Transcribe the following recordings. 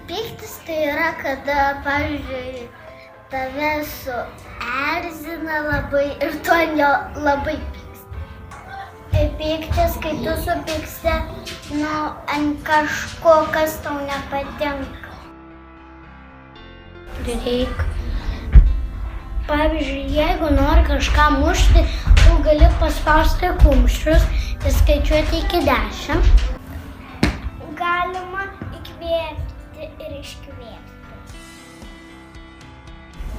Pyktis tai yra, kada, pavyzdžiui, tave suerzina labai ir tu ant jo labai pyksti. Pyktis, kai tu supyksti ant kažko, kas tau nepatinka. Pavyzdžiui, jeigu nori kažką mušti, tu gali paspausti kumščius ir skaičiuoti iki 10. Galima įkvėpti ir iškvėpti.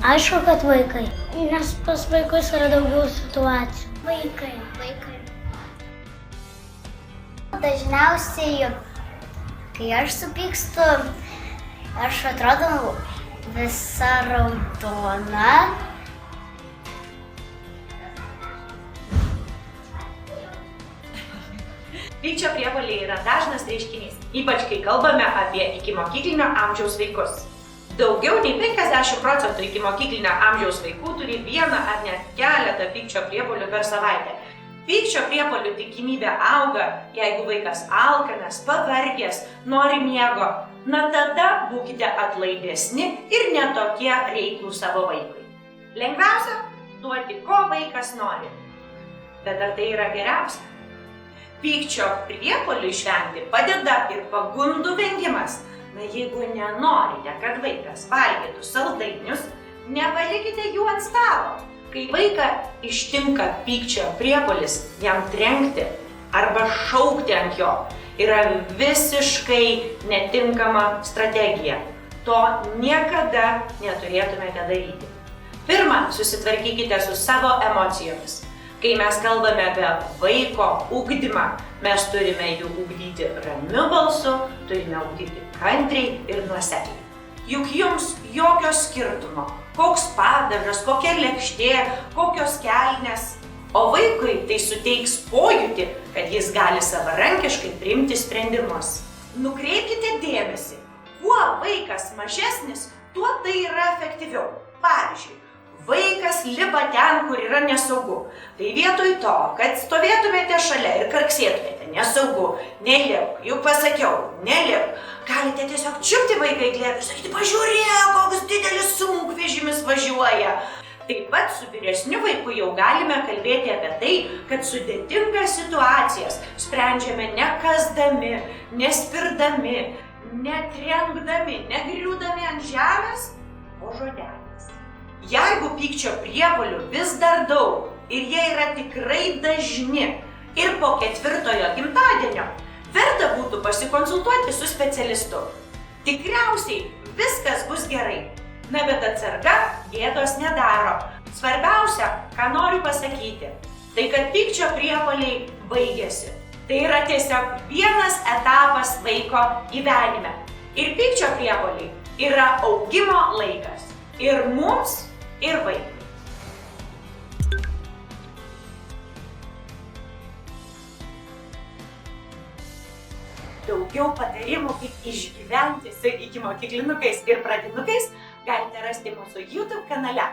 Aišku, kad vaikai, nes pas vaikus yra daugiau situacijų. Vaikai. Dažniausiai, kai aš supykstu, aš atrodau visa raudona. Pykčio priepuoliai yra dažnas reiškinys, ypač kai kalbame apie ikimokyklinio amžiaus vaikus. Daugiau nei 50% ikimokyklinio amžiaus vaikų turi vieną ar net keletą pykčio priepuolių per savaitę. Pykčio priepuolių tikimybė auga, jeigu vaikas alkanas, pavargęs, nori miego. Na tada būkite atlaidesni ir netokie reiklūs savo vaikui. Lengviausia duoti, ko vaikas nori. Bet ar tai yra geriausia? Pykčio priepuolių išvengti padeda ir pagundų vengimas. Na jeigu nenorite, kad vaikas valgytų saldainius, nepalikite jų ant stalo. Kai vaiką ištinka pykčio priepuolis, jam trenkti arba šaukti ant jo yra visiškai netinkama strategija. To niekada neturėtumėte daryti. Pirma, susitvarkykite su savo emocijomis. Kai mes kalbame apie vaiko ugdymą, mes turime jų ugdyti ramiu balsu, turime ugdyti kantriai ir nuosekliai. Juk jums jokio skirtumo, koks padažas, kokia lėkštė, kokios kelnės. O vaikui tai suteiks pojūtį, kad jis gali savarankiškai priimti sprendimus. Nukreipkite dėmesį, kuo vaikas mažesnis, tuo tai yra efektyviau. Pavyzdžiui, vaikas lipa ten, kur yra nesaugu. Tai vietoj to, kad stovėtumėte šalia ir karksėtumėte, nesaugu, nelipk, juk pasakiau, nelipk. Galite tiesiog čiupti vaiką į glėbį ir sakyti, pažiūrėk, koks didelis sunkvežimis važiuoja. Taip pat su vyresniu vaiku jau galime kalbėti apie tai, kad sudėtingas situacijas sprendžiame nekasdami, nespirdami, netrenkdami, negriūdami ant žemės, o žodeliais. Jeigu pykčio priepuolių vis dar daug ir jie yra tikrai dažni ir po 4 gimtadienio, verta būtų pasikonsultuoti su specialistu. Tikriausiai viskas bus gerai. Na, bet atsarga gėdos nedaro. Svarbiausia, ką noriu pasakyti, tai kad pykčio priepuoliai baigėsi. Tai yra tiesiog vienas etapas vaiko gyvenime. Ir pykčio priepuoliai yra augimo laikas. Ir mums, ir vaikui. Daugiau patarimų, kaip išgyventi su ikimokyklinukais ir pradinukais galite rasti mūsų YouTube kanale.